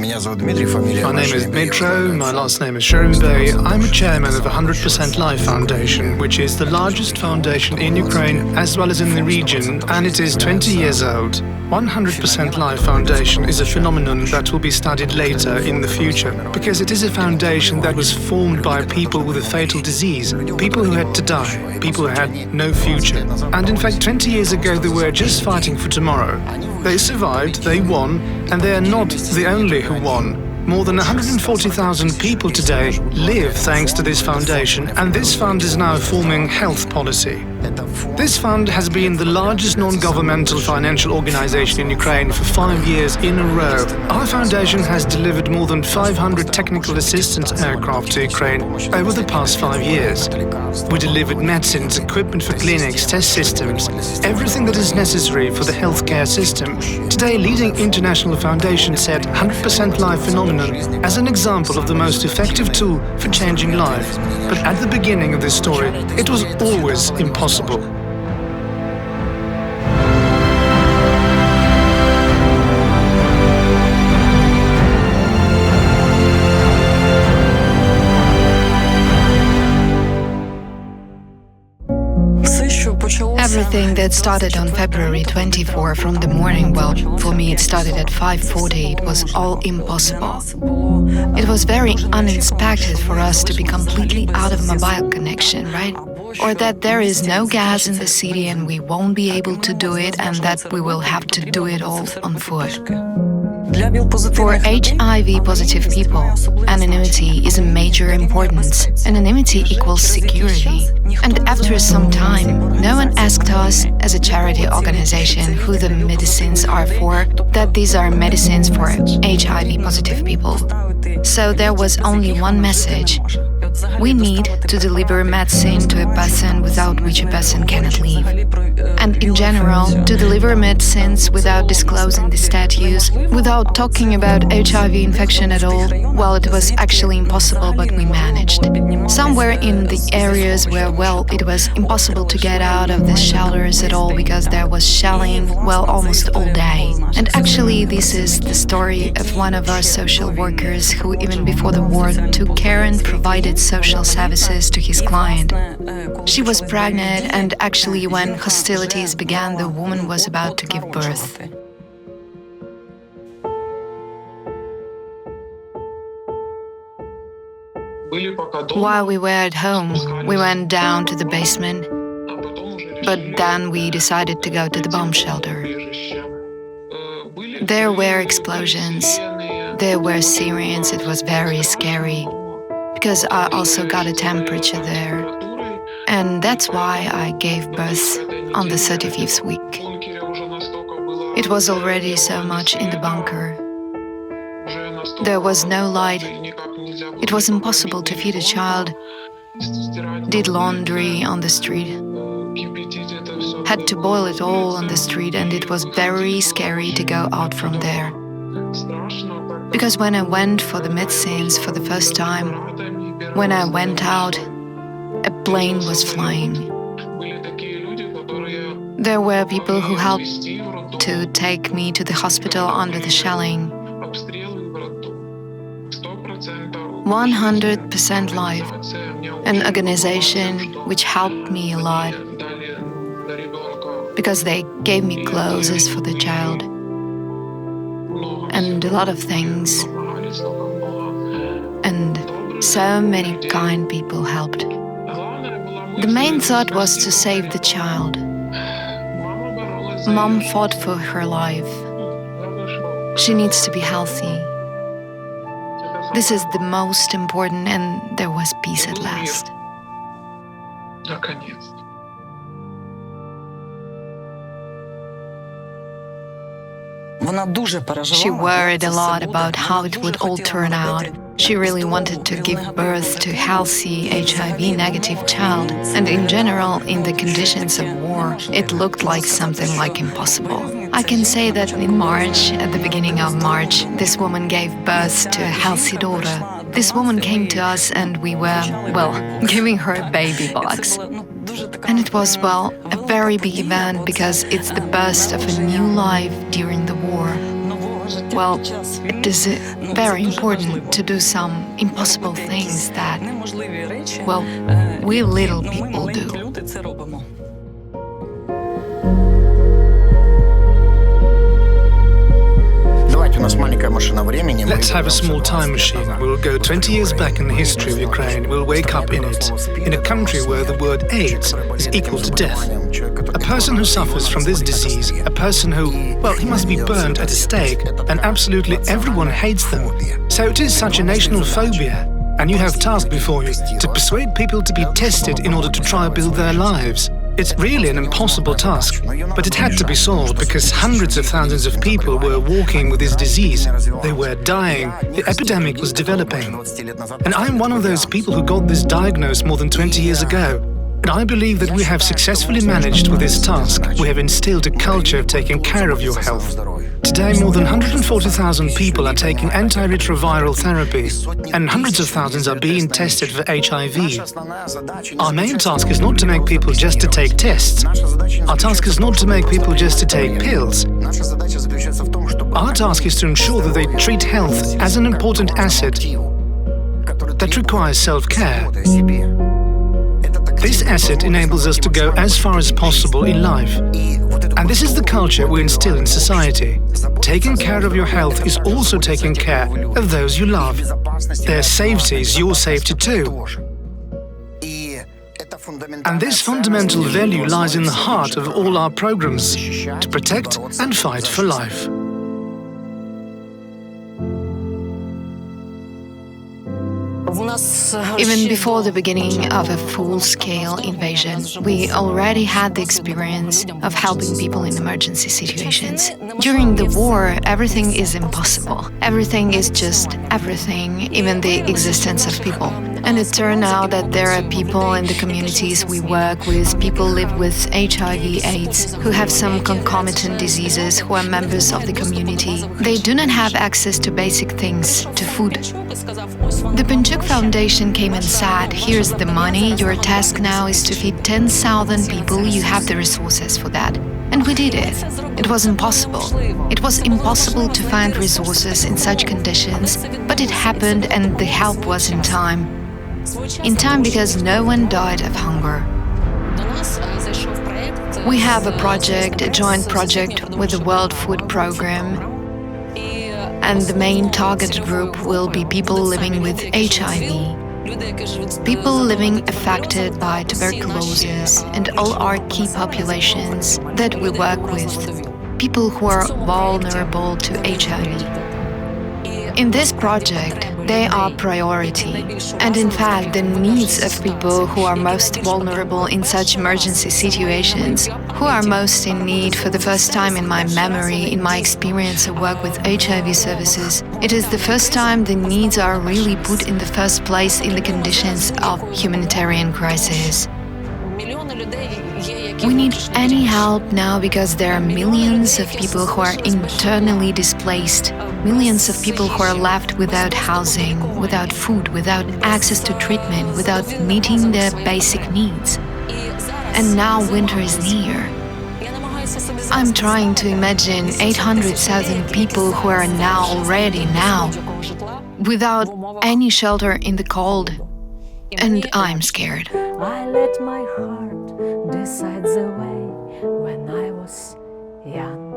My name is Dmitro, my last name is Sherenbey. I'm a chairman of the 100% Life Foundation, which is the largest foundation in Ukraine as well as in the region, and it is 20 years old. 100% Life Foundation is a phenomenon that will be studied later in the future, because it is a foundation that was formed by people with a fatal disease, people who had to die, people who had no future. And in fact, 20 years ago, they were just fighting for tomorrow. They survived, they won, and they are not the only who won. More than 140,000 people today live thanks to this foundation, and this fund is now forming health policy. This fund has been the largest non-governmental financial organization in Ukraine for 5 years in a row. Our foundation has delivered more than 500 technical assistance aircraft to Ukraine over the past 5 years. We delivered medicines, equipment for clinics, test systems, everything that is necessary for the healthcare system. Today, leading international foundations set 100% Life phenomenon as an example of the most effective tool for changing life. But at the beginning of this story, it was always impossible. Everything that started on February 24 from the morning, well, for me it started at 5:40, it was all impossible. It was very unexpected for us to be completely out of mobile connection, right? Or that there is no gas in the city and we won't be able to do it, and that we will have to do it all on foot. For HIV-positive people, anonymity is a major importance. Anonymity equals security. And after some time, no one asked us, as a charity organization, who the medicines are for, that these are medicines for HIV-positive people. So there was only one message. We need to deliver medicine to a person without which a person cannot live. And in general, to deliver medicines without disclosing the status, without talking about HIV infection at all, well, it was actually impossible, but we managed. Somewhere in the areas where, well, it was impossible to get out of the shelters at all because there was shelling, well, almost all day. And actually, this is the story of one of our social workers who, even before the war, took care and provided social services to his client. She was pregnant, and actually when hostilities began, the woman was about to give birth. While we were at home, we went down to the basement, but then we decided to go to the bomb shelter. There were explosions, there were sirens, it was very scary, because I also got a temperature there. And that's why I gave birth on the 35th week. It was already so much in the bunker. There was no light. It was impossible to feed a child. Did laundry on the street. Had to boil it all on the street, and it was very scary to go out from there. Because when I went for the medicines for the first time, when I went out, a plane was flying. There were people who helped to take me to the hospital under the shelling. 100% Life, an organization which helped me a lot, because they gave me clothes for the child and a lot of things, and so many kind people helped. The main thought was to save the child. Mom fought for her life. She needs to be healthy. This is the most important, and there was peace at last. She worried a lot about how it would all turn out. She really wanted to give birth to a healthy HIV-negative child, and in general, in the conditions of war, it looked like something like impossible. I can say that in March, at the beginning of March, this woman gave birth to a healthy daughter. This woman came to us and we were, well, giving her a baby box. And it was, well, a very big event because it's the birth of a new life during the war. Well, it is very important to do some impossible things that, well, we little people do. Let's have a small time machine. We'll go 20 years back in the history of Ukraine. We'll wake up in it, in a country where the word AIDS is equal to death. A person who suffers from this disease, a person who, well, he must be burned at a stake, and absolutely everyone hates them. So it is such a national phobia. And you have task before you to persuade people to be tested in order to try to build their lives. It's really an impossible task, but it had to be solved because hundreds of thousands of people were walking with this disease. They were dying. The epidemic was developing. And I'm one of those people who got this diagnosis more than 20 years ago. And I believe that we have successfully managed with this task. We have instilled a culture of taking care of your health. Today, more than 140,000 people are taking antiretroviral therapy, and hundreds of thousands are being tested for HIV. Our main task is not to make people just to take tests. Our task is not to make people just to take pills. Our task is to ensure that they treat health as an important asset that requires self-care. This asset enables us to go as far as possible in life. And this is the culture we instill in society. Taking care of your health is also taking care of those you love. Their safety is your safety too. And this fundamental value lies in the heart of all our programs, to protect and fight for life. Even before the beginning of a full-scale invasion, we already had the experience of helping people in emergency situations. During the war, everything is impossible. Everything is just everything, even the existence of people. And it turned out that there are people in the communities we work with, people live with HIV/AIDS, who have some concomitant diseases, who are members of the community. They do not have access to basic things, to food. The Pinchuk Foundation came and said, here's the money, your task now is to feed 10,000 people, you have the resources for that. And we did it. It was impossible. It was impossible to find resources in such conditions, but it happened and the help was in time. In time because no one died of hunger. We have a project, a joint project with the World Food Programme, and the main target group will be people living with HIV, people living affected by tuberculosis, and all our key populations that we work with, people who are vulnerable to HIV. In this project, they are priority, and in fact, the needs of people who are most vulnerable in such emergency situations, who are most in need for the first time in my memory, in my experience of work with HIV services, it is the first time the needs are really put in the first place in the conditions of humanitarian crisis. We need any help now because there are millions of people who are internally displaced, millions of people who are left without housing, without food, without access to treatment, without meeting their basic needs. And now winter is near. I'm trying to imagine 800,000 people who are already now, without any shelter in the cold, and I'm scared. I let my heart decide the way when I was young.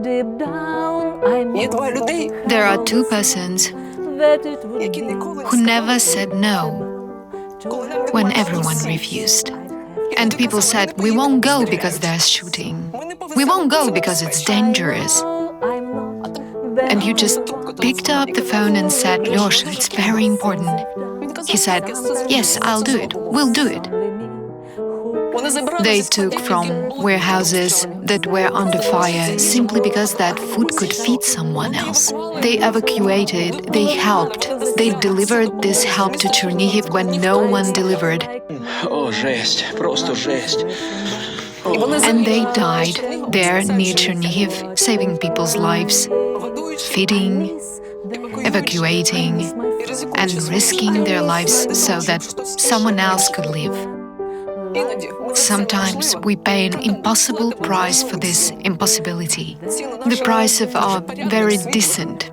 Deep down, I know There are two persons that it would be who never said no when everyone refused. And people said, we won't go because there's shooting. We won't go because it's dangerous. And you just picked up the phone and said, Lyosha, it's very important. He said, yes, I'll do it. We'll do it. They took from warehouses that were under fire simply because that food could feed someone else. They evacuated, they helped. They delivered this help to Chernihiv when no one delivered. О, жесть, просто жесть. And they died there near Chernihiv, saving people's lives, feeding, evacuating, and risking their lives so that someone else could live. Sometimes we pay an impossible price for this impossibility, the price of our very decent,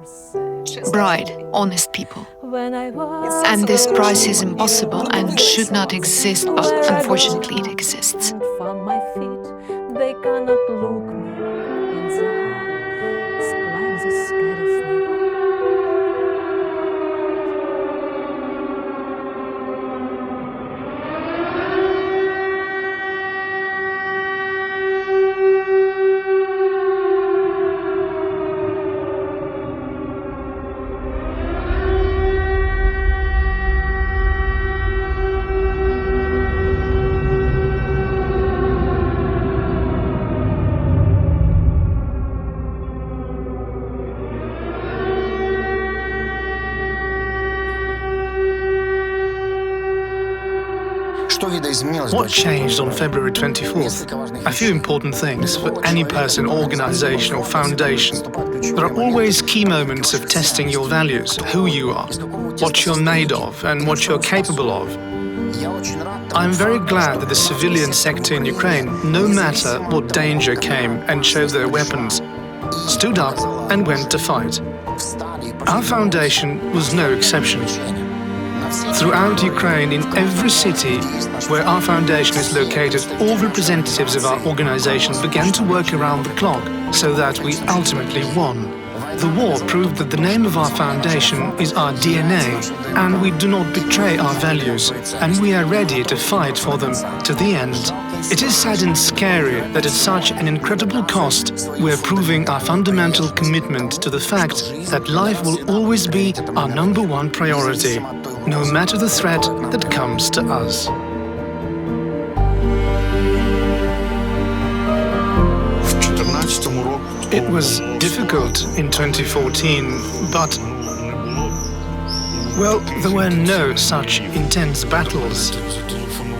bright, honest people. And this price is impossible and should not exist, but unfortunately it exists. They cannot look me in the eyes like the scared of me. What changed on February 24th? A few important things for any person, organization or foundation. There are always key moments of testing your values, who you are, what you're made of and what you're capable of. I'm very glad that the civilian sector in Ukraine, no matter what danger came and showed their weapons, stood up and went to fight. Our foundation was no exception. Throughout Ukraine, in every city where our foundation is located, all representatives of our organization began to work around the clock so that we ultimately won. The war proved that the name of our foundation is our DNA, and we do not betray our values, and we are ready to fight for them to the end. It is sad and scary that at such an incredible cost, we're proving our fundamental commitment to the fact that life will always be our number one priority, no matter the threat that comes to us. It was difficult in 2014, but, well, there were no such intense battles.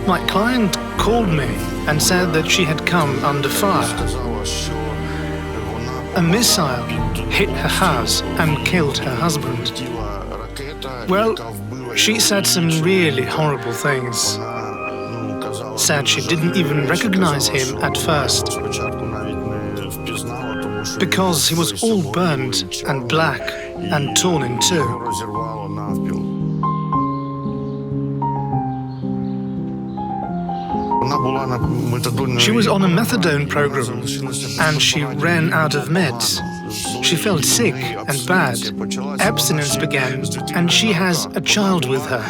My client called me and said that she had come under fire. A missile hit her house and killed her husband. Well, she said some really horrible things. Said she didn't even recognize him at first, because he was all burned and black and torn in two. She was on a methadone program and she ran out of meds. She felt sick and bad. Abstinence began and she has a child with her.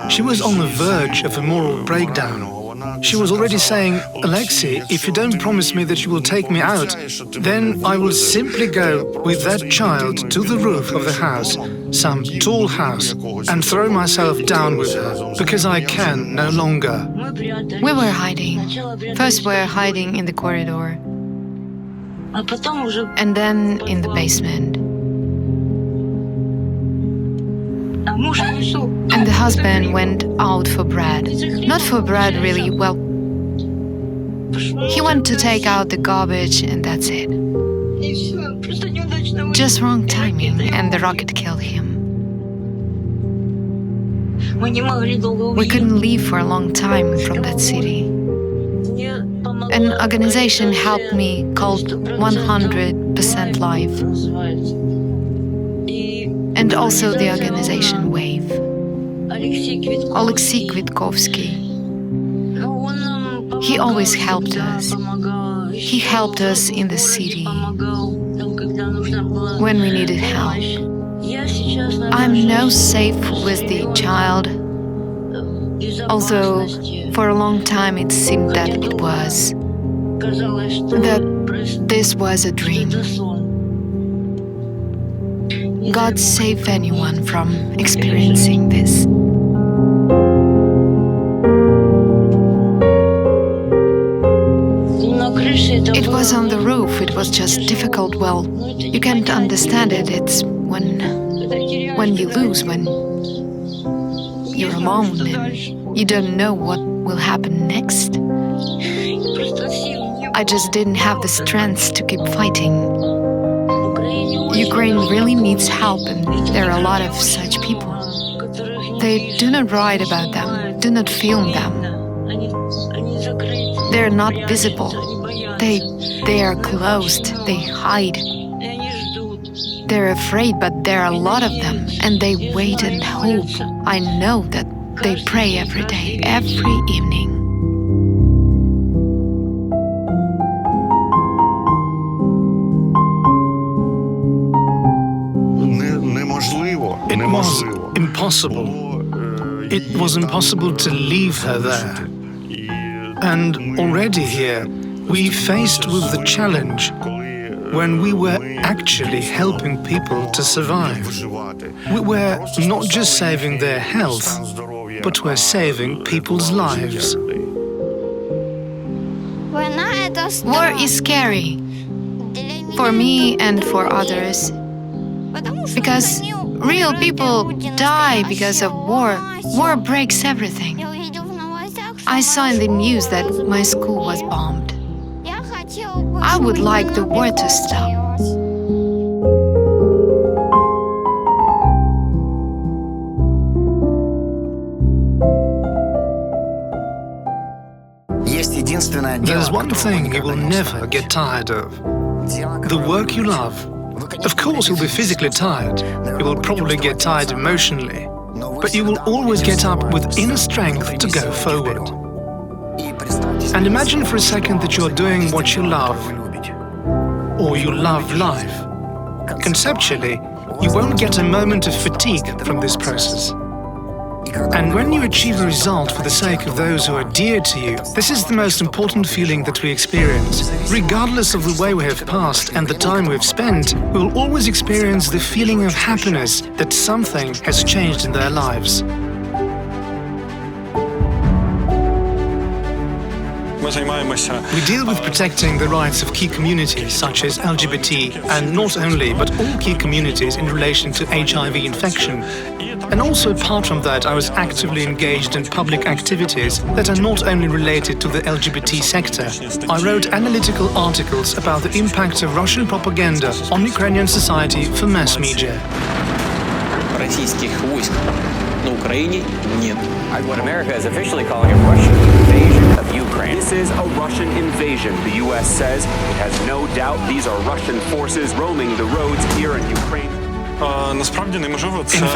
She was on the verge of a moral breakdown. She was already saying, "Alexei, if you don't promise me that you will take me out, then I will simply go with that child to the roof of the house, some tall house, and throw myself down with her, because I can no longer." We were hiding. First we were hiding in the corridor, and then in the basement. And the husband went out for bread. Not for bread, really, well, he went to take out the garbage and that's it. Just wrong timing and the rocket killed him. We couldn't leave for a long time from that city. An organization helped me called 100% Life, and also the organization WAVE. Alexei Kvitkovsky. He always helped us. He helped us in the city when we needed help. I'm now safe with the child, although for a long time it seemed that it was, that this was a dream. God save anyone from experiencing this. It was on the roof, it was just difficult. Well, you can't understand it. It's when you lose, when you're alone and you don't know what will happen next. I just didn't have the strength to keep fighting. Ukraine really needs help, and there are a lot of such people. They do not write about them, do not film them. They're not visible. They are closed. They hide. They're afraid, but there are a lot of them, and they wait and hope. I know that they pray every day, every evening. It was impossible. It was impossible to leave her there. And already here, we faced with the challenge when we were actually helping people to survive. We were not just saving their health, but we're saving people's lives. War is scary for me and for others, because real people die because of war. War breaks everything. I saw in the news that my school was bombed. I would like the war to stop. There's one thing you will never get tired of: the work you love. Of course, you'll be physically tired. You will probably get tired emotionally. But you will always get up with inner strength to go forward. And imagine for a second that you're doing what you love, or you love life. Conceptually, you won't get a moment of fatigue from this process. And when you achieve a result for the sake of those who are dear to you, this is the most important feeling that we experience. Regardless of the way we have passed and the time we've spent, we will always experience the feeling of happiness that something has changed in their lives. We deal with protecting the rights of key communities such as LGBT, and not only, but all key communities in relation to HIV infection. And also apart from that, I was actively engaged in public activities that are not only related to the LGBT sector. I wrote analytical articles about the impact of Russian propaganda on Ukrainian society for mass media. Российских войск на Украине нет. What America is officially calling a Russian invasion of Ukraine. This is a Russian invasion, the U.S. says. It has no doubt these are Russian forces roaming the roads here in Ukraine. In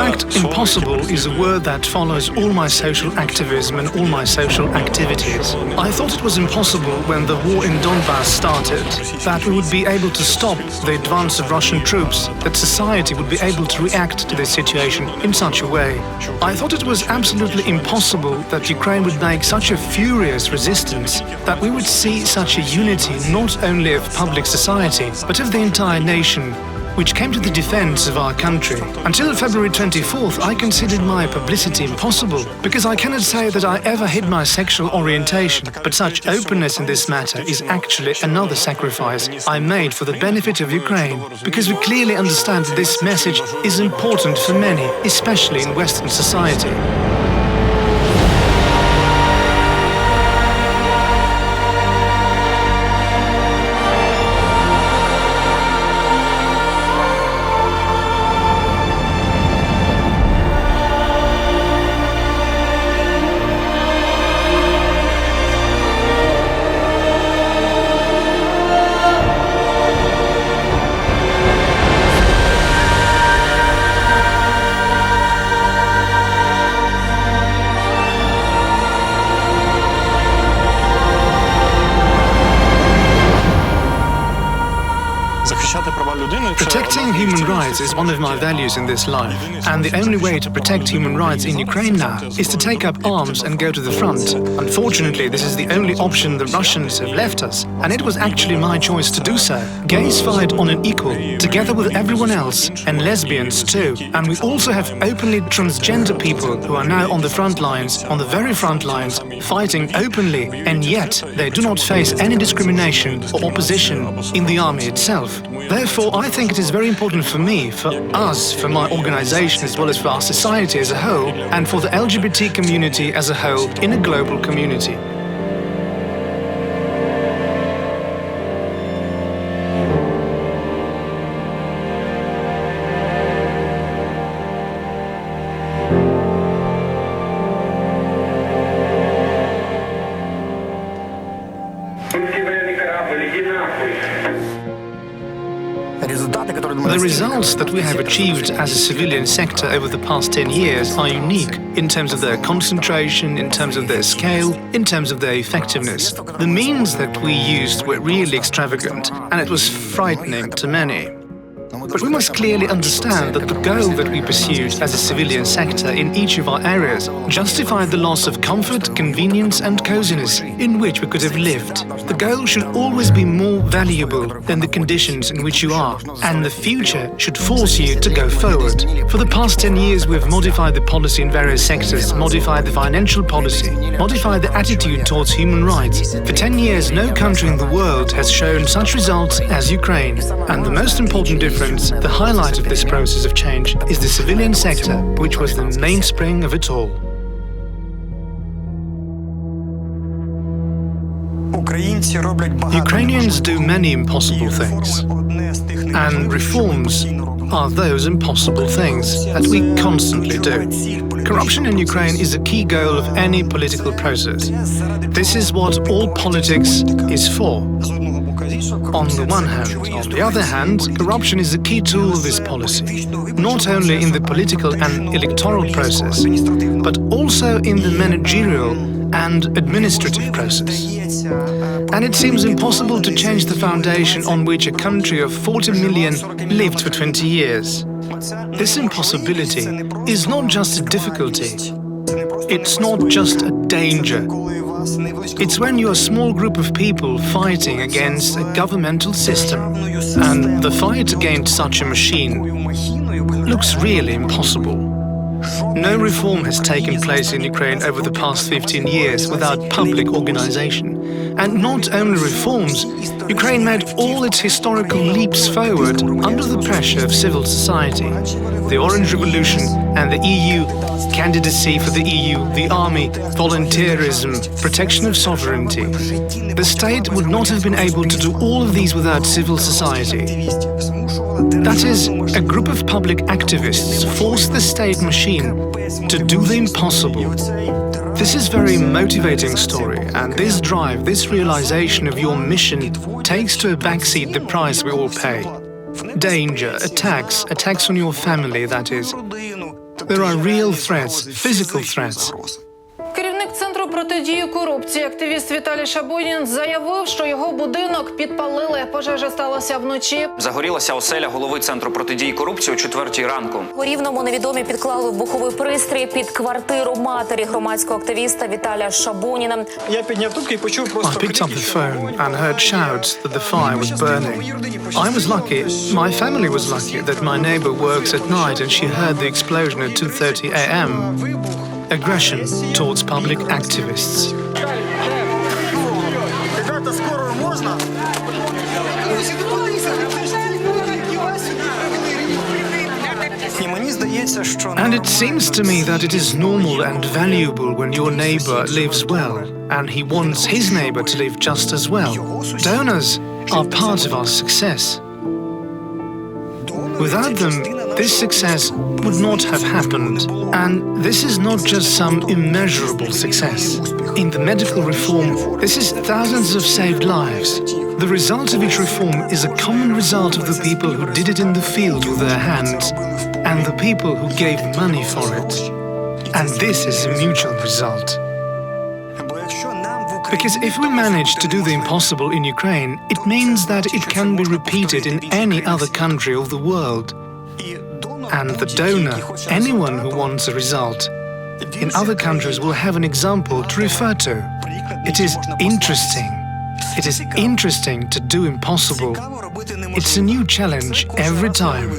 fact, impossible is a word that follows all my social activism and all my social activities. I thought it was impossible when the war in Donbass started, that we would be able to stop the advance of Russian troops, that society would be able to react to this situation in such a way. I thought it was absolutely impossible that Ukraine would make such a furious resistance, that we would see such a unity not only of public society, but of the entire nation, which came to the defense of our country. Until February 24th, I considered my publicity impossible, because I cannot say that I ever hid my sexual orientation, but such openness in this matter is actually another sacrifice I made for the benefit of Ukraine, because we clearly understand that this message is important for many, especially in Western society. Protecting human rights is one of my values in this life, and the only way to protect human rights in Ukraine now is to take up arms and go to the front. Unfortunately, this is the only option the Russians have left us, and it was actually my choice to do so. Gays fight on an equal, together with everyone else, and lesbians too. And we also have openly transgender people who are now on the front lines, on the very front lines, fighting openly, and yet they do not face any discrimination or opposition in the army itself. Therefore, I think it is very important for me, for us, for my organization, as well as for our society as a whole, and for the LGBT community as a whole in a global community. The results that we have achieved as a civilian sector over the past 10 years are unique in terms of their concentration, in terms of their scale, in terms of their effectiveness. The means that we used were really extravagant, and it was frightening to many. But we must clearly understand that the goal that we pursued as a civilian sector in each of our areas justified the loss of comfort, convenience and coziness in which we could have lived. The goal should always be more valuable than the conditions in which you are, and the future should force you to go forward. For the past 10 years we've modified the policy in various sectors, modified the financial policy, modified the attitude towards human rights. For 10 years no country in the world has shown such results as Ukraine, and the most important difference, the highlight of this process of change, is the civilian sector, which was the mainspring of it all. Ukrainians do many impossible things, and reforms are those impossible things that we constantly do. Corruption in Ukraine is a key goal of any political process. This is what all politics is for. On the one hand. On the other hand, corruption is a key tool of this policy, not only in the political and electoral process, but also in the managerial and administrative process. And it seems impossible to change the foundation on which a country of 40 million lived for 20 years. This impossibility is not just a difficulty, it's not just a danger. It's when you're a small group of people fighting against a governmental system, and the fight against such a machine looks really impossible. No reform has taken place in Ukraine over the past 15 years without public organization. And not only reforms, Ukraine made all its historical leaps forward under the pressure of civil society. The Orange Revolution and the EU, candidacy for the EU, the army, volunteerism, protection of sovereignty. The state would not have been able to do all of these without civil society. That is, a group of public activists forced the state machine to do the impossible. This is a very motivating story, and this drive, this realization of your mission takes to a backseat the price we all pay. Danger, attacks on your family, that is. There are real threats, physical threats. Керівник Центру протидії корупції, активіст Віталій Шабунін, заявив, що його будинок підпалили. Пожежа сталася вночі. Загорілася оселя голови Центру протидії корупції о 4 ранку. У Рівному невідомі підклали вибуховий пристрій під квартиру матері громадського активіста Віталія Шабуніна. Я підняв трубку і почув просто I picked up the phone and heard shouts that the fire was burning. I was lucky, my family was lucky, that my neighbor works at night and she heard the explosion at 2:30 a.m. Aggression towards public activists. And it seems to me that it is normal and valuable when your neighbor lives well, and he wants his neighbor to live just as well. Donors are part of our success. Without them, this success would not have happened. And this is not just some immeasurable success. In the medical reform, this is thousands of saved lives. The result of each reform is a common result of the people who did it in the field with their hands and the people who gave money for it. And this is a mutual result. Because if we manage to do the impossible in Ukraine, it means that it can be repeated in any other country of the world. And the donor, anyone who wants a result, in other countries will have an example to refer to. It is interesting. It is interesting to do impossible. It's a new challenge every time.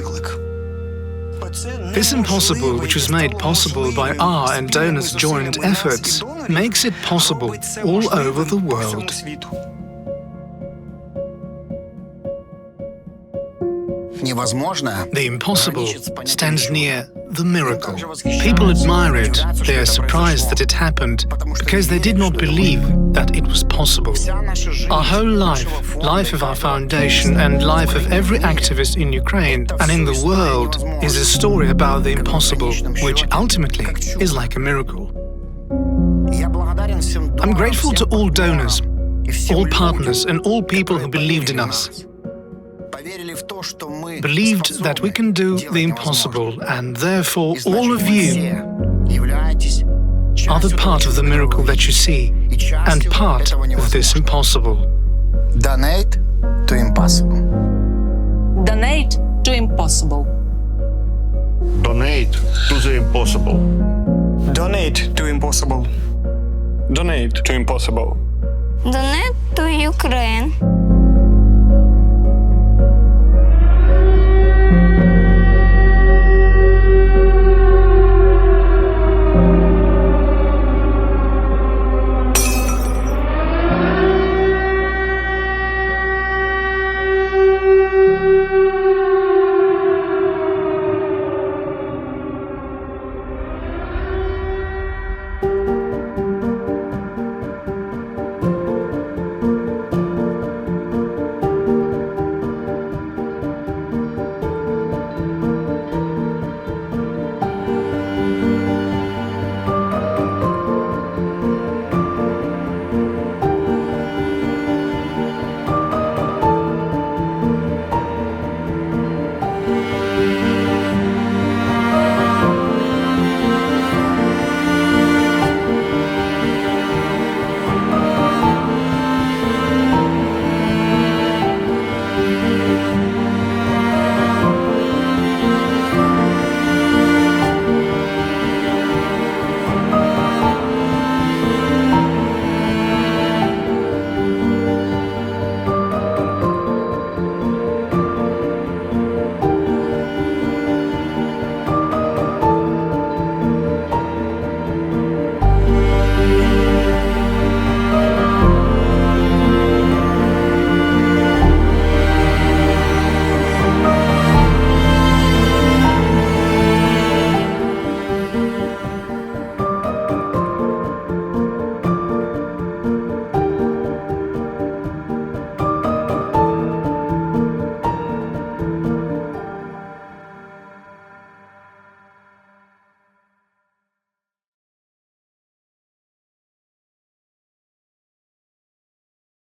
This impossible, which was made possible by our and donors' joint efforts, makes it possible all over the world. The impossible stands near the miracle. People admire it, they are surprised that it happened, because they did not believe that it was possible. Our whole life of our foundation and life of every activist in Ukraine and in the world is a story about the impossible, which ultimately is like a miracle. I'm grateful to all donors, all partners and all people who believed in us. believed that we can do the impossible, and therefore all of you are the part of the miracle that you see, and part of this impossible. Donate to impossible. Donate to impossible. Donate to the impossible. Donate to impossible. Donate to impossible. Donate to Ukraine.